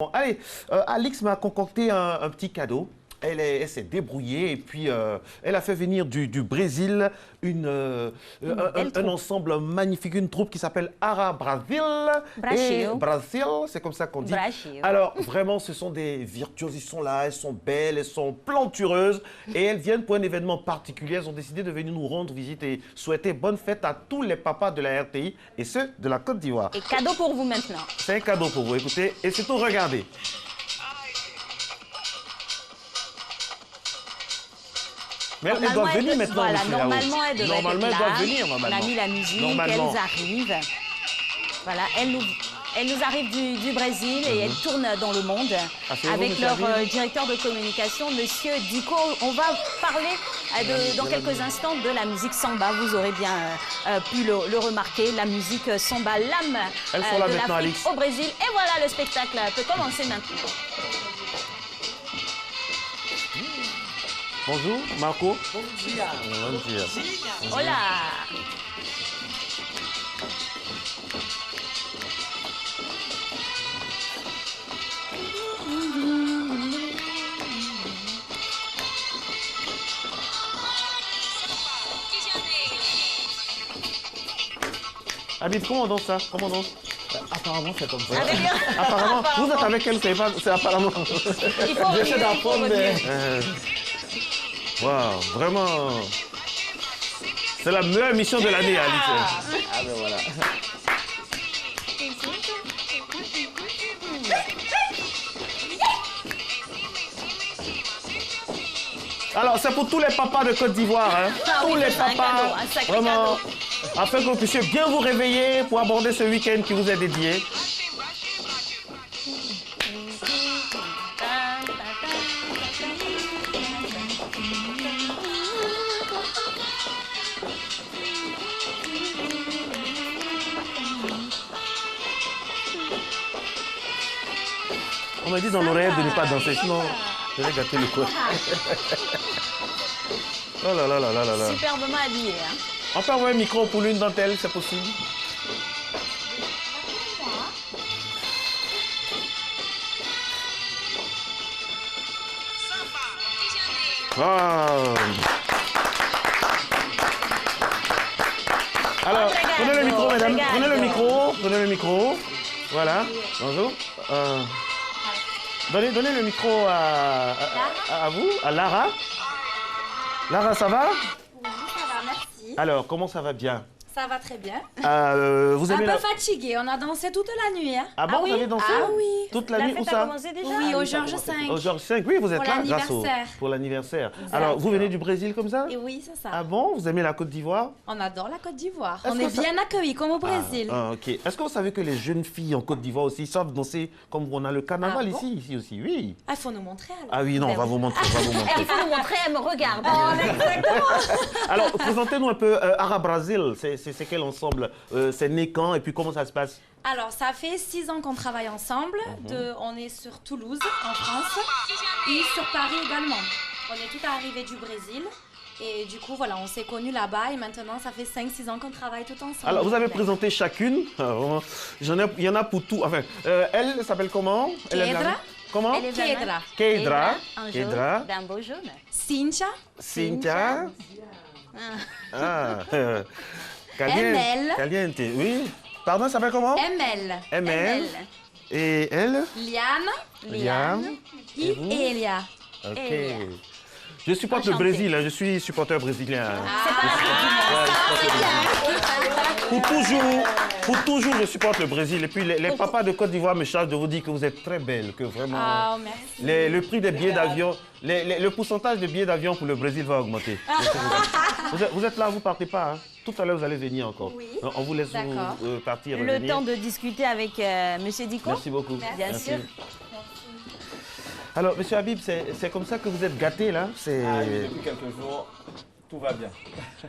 Bon, allez, Alix m'a concocté un petit cadeau. Elle s'est débrouillée et puis elle a fait venir du Brésil un ensemble magnifique, une troupe qui s'appelle Ara Brasil. Brasil. Brasil, c'est comme ça qu'on dit. Brasil. Alors vraiment, ce sont des virtuoses, ils sont là, elles sont belles, elles sont plantureuses et elles viennent pour un événement particulier. Elles ont décidé de venir nous rendre visite et souhaiter bonne fête à tous les papas de la RTI et ceux de la Côte d'Ivoire. Et cadeau pour vous maintenant. C'est un cadeau pour vous, écoutez, et surtout regardez. Mais elles doivent venir maintenant. Voilà, normalement, elles devraient normalement, être elles là. doivent venir, normalement. On a mis la musique, Normalement. elles arrivent. Voilà, elles nous arrivent du Brésil et elles tournent dans le monde c'est avec vous, leur monsieur directeur de communication, Monsieur Dico. On va parler dans quelques instants de la musique samba. Vous aurez bien pu le remarquer, la musique samba, l'âme Elles sont là de maintenant, l'Afrique Alix. au Brésil. Et voilà, le spectacle peut commencer maintenant. Bonjour, Marco. Bom dia. Bom dia. Hola. Habib, comment on danse ça? Comment on danse? Apparemment, c'est comme ça. Apparemment, vous êtes avec elle, c'est apparemment. Il faut J'essaie d'apprendre, mais... Waouh, vraiment. C'est la meilleure émission de l'année, Alix. Ah ben voilà. Alors, c'est pour tous les papas de Côte d'Ivoire, hein. Ah Tous oui, les c'est un papas, cadeau, un sacré vraiment, cadeau. afin que vous puissiez bien vous réveiller pour aborder ce week-end qui vous est dédié. On m'a dit dans l'oreille de ne pas danser, sinon je vais gâter le coup. Oh là là là là là là. Superbement habillé. Hein. On peut avoir un micro pour l'une d'entre elles, c'est possible? Wow. Alors, prenez le micro, mesdames. Prenez le micro. Prenez le micro. Voilà. Bonjour. Donnez le micro à vous, à Lara. Lara, ça va? Oui, ça va, merci. Alors, comment ça va bien? Ça va très bien. Vous Un aimez peu la... fatigué, on a dansé toute la nuit. Hein. Ah bon, Ah oui? vous avez dansé? Ah oui. Toute la La nuit, où fête a ça? commencé déjà? Oui, au Georges V. Au Georges V, oui, vous êtes Pour là grâce l'anniversaire. pour l'anniversaire. Alors, vous venez du Brésil comme ça? Et oui, c'est ça. Ah bon? Vous aimez la Côte d'Ivoire? On adore la Côte d'Ivoire. Est-ce On que est ça- bien accueillis comme au Brésil. Ok. Est-ce que vous savez que les jeunes filles en Côte d'Ivoire aussi savent danser comme on a le carnaval Ah bon? ici aussi? Oui. Ah, il faut nous montrer alors. Ah oui, non, on va vous montrer, on va vous Et montrer. il faut nous montrer, elle me regarde. Alors, présentez-nous un peu Ara Brasil. C'est quel ensemble? C'est né quand et puis comment ça se passe? Alors, ça fait 6 ans qu'on travaille ensemble. On est sur Toulouse, en France, et sur Paris également. On est tout arrivé du Brésil. Et du coup, voilà, on s'est connus là-bas et maintenant, ça fait 5-6 ans qu'on travaille tout ensemble. Alors, vous avez présenté chacune. Il y en a pour tout. Enfin, elle s'appelle comment? Elle est Kedra. blanche. Comment? Elle est jeune, Kedra. hein? Kedra. Un jaune, Kedra. d'un beau jaune. Cynthia, Cynthia. Ah. ML. Caliente, oui. Pardon, ça s'appelle comment? ML, ML. Et elle? Liane Liam. et vous? Elia. Ok. Elia. Je supporte le Enchantée. Brésil, hein, je suis supporter brésilien. C'est pas Pour toujours, je supporte le Brésil. Et puis les papas de Côte d'Ivoire me chargent de vous dire que vous êtes très belle, que vraiment... Oh, merci. Le prix des billets d'avion, le pourcentage de billets d'avion pour le Brésil va augmenter. Vous êtes là, vous ne partez pas. Hein. Tout à l'heure, vous allez venir encore. Oui. On vous laisse D'accord. partir. le revenir. temps de discuter avec Monsieur Dico. Merci beaucoup. Bien Merci. sûr. Alors, Monsieur Habib, c'est comme ça que vous êtes gâté, là? Ah oui, depuis quelques jours, tout va bien.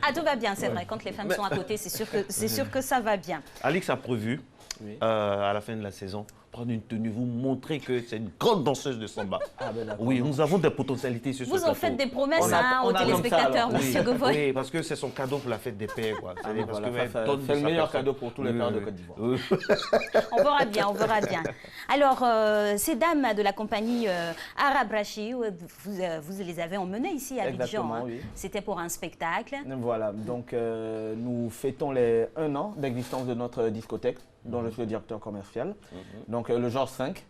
Ah, tout va bien, c'est vrai. Quand les femmes sont à côté, c'est sûr que ça va bien. Alix a prévu, Oui. à la fin de la saison, prendre une tenue, vous montrer que c'est une grande danseuse de samba. Ah ben d'accord. Oui, nous avons des potentialités sur ce Vous en plateau. faites des promesses On a- aux on a comme ça, téléspectateurs, alors. monsieur Oui, Govoy. oui, parce que c'est son cadeau pour la fête des pères. Quoi. Ah, C'est-à-dire voilà, parce que ça, elle donne c'est de le sa meilleur personne. cadeau pour tous les pères de Côte d'Ivoire. Oui. On verra bien, on verra bien. Alors, ces dames de la compagnie Arabe Rachi, vous les avez emmenées ici à Abidjan. Exactement, Hein. oui. C'était pour un spectacle. Voilà, donc nous fêtons les 1 an d'existence de notre discothèque, dont je suis le directeur commercial. Donc le Georges 5.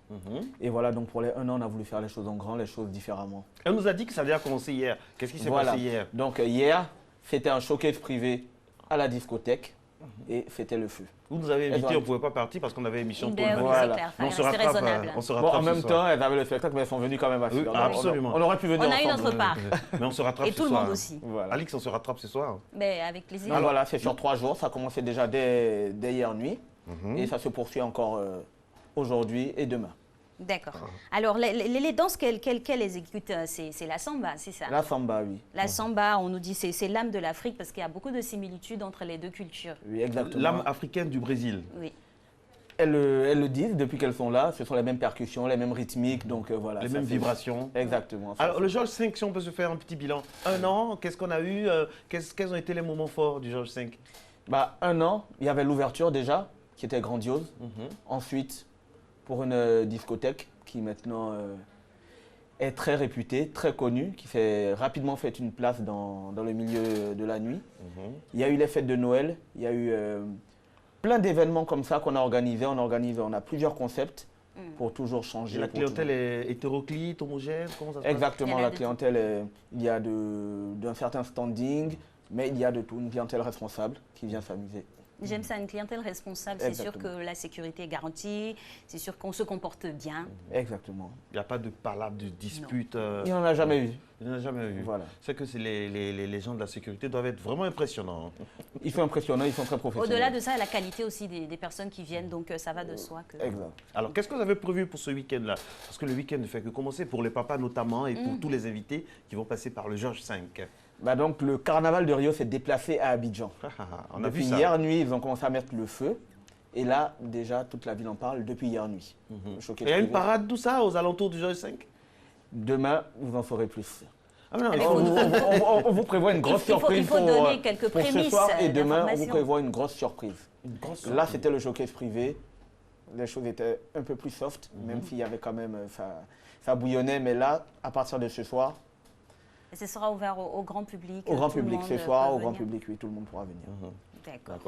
Et voilà, donc pour les 1 an, on a voulu faire les choses en grand, les choses différemment. Elle nous a dit que ça avait commencé hier. Qu'est-ce qui s'est Voilà. passé hier? Donc hier, c'était un showcase privé à la discothèque et c'était le feu. Vous nous avez invités, Elles ont- on ne pouvait pas partir parce qu'on avait émission Ben pour le oui, Voilà. c'est clair, Mais on se fallait rester rattrape, raisonnable. on se Bon, rattrape en ce même soir. temps, elles avaient le spectacle, mais elles sont venues quand même à Oui, suivre. absolument. On aurait pu venir On a eu ensemble. notre part. Mais on se rattrape Et ce tout le soir. monde aussi. Voilà. Alix, on se rattrape ce soir. Mais avec plaisir. Donc voilà, c'est sur 3 jours, ça a commencé déjà dès hier nuit et ça se poursuit encore aujourd'hui et demain. D'accord. Alors, les danses qu'elles exécutent, c'est la samba, c'est ça? La samba, oui. La samba, on nous dit c'est l'âme de l'Afrique parce qu'il y a beaucoup de similitudes entre les deux cultures. Oui, exactement. L'âme africaine du Brésil. Oui. Elles le disent depuis qu'elles sont là, ce sont les mêmes percussions, les mêmes rythmiques, donc voilà. Les ça mêmes fait- vibrations. Exactement. ça Alors, fait- le Georges 5, si on peut se faire un petit bilan. 1 an, qu'est-ce qu'on a eu? Quels ont été les moments forts du Georges 5? Bah, 1 an, il y avait l'ouverture déjà, qui était grandiose. Ensuite, pour une discothèque qui maintenant est très réputée, très connue, qui s'est rapidement fait une place dans le milieu de la nuit. Il y a eu les fêtes de Noël, il y a eu plein d'événements comme ça qu'on a organisés. On a plusieurs concepts pour toujours changer. La pour clientèle est hétéroclite, homogène? Comment ça se passe? Exactement, Il y en a la de clientèle, il y a d'un certain standing, mais il y a de tout, une clientèle responsable qui vient s'amuser. J'aime ça, une clientèle responsable. C'est sûr Exactement. que la sécurité est garantie, c'est sûr qu'on se comporte bien. Exactement. Il n'y a pas de palabre, de dispute. Il n'y en a jamais eu. Il n'y en a jamais eu. Voilà. C'est que les gens de la sécurité doivent être vraiment impressionnants. Ils sont impressionnants, ils sont très professionnels. Au-delà de ça, la qualité aussi des personnes qui viennent, donc ça va de soi. Que... Exact. Alors, qu'est-ce que vous avez prévu pour ce week-end-là? Parce que le week-end ne fait que commencer pour les papas notamment et pour tous les invités qui vont passer par le Georges 5. Bah donc, le carnaval de Rio s'est déplacé à Abidjan. On a vu Depuis ça. hier nuit, ils ont commencé à mettre le feu. Et là, déjà, toute la ville en parle depuis hier nuit. Le showcase Et il y a une privé. parade, tout ça, aux alentours du Georges 5? Demain, vous en saurez plus. Ah, mais non, il Mais faut- On vous prévoit une grosse Il faut surprise donner quelques pour ce prémices soir. Et demain, on vous d'information. prévoit une grosse surprise. une grosse Là, c'était le showcase privé. Les choses étaient un peu plus soft, même s'il y avait quand même, ça bouillonnait. Mais là, à partir de ce soir, Et ce sera ouvert au grand public. au grand tout le public, monde ce soir, peut au grand venir. public, oui, tout le monde pourra venir. D'accord. D'accord.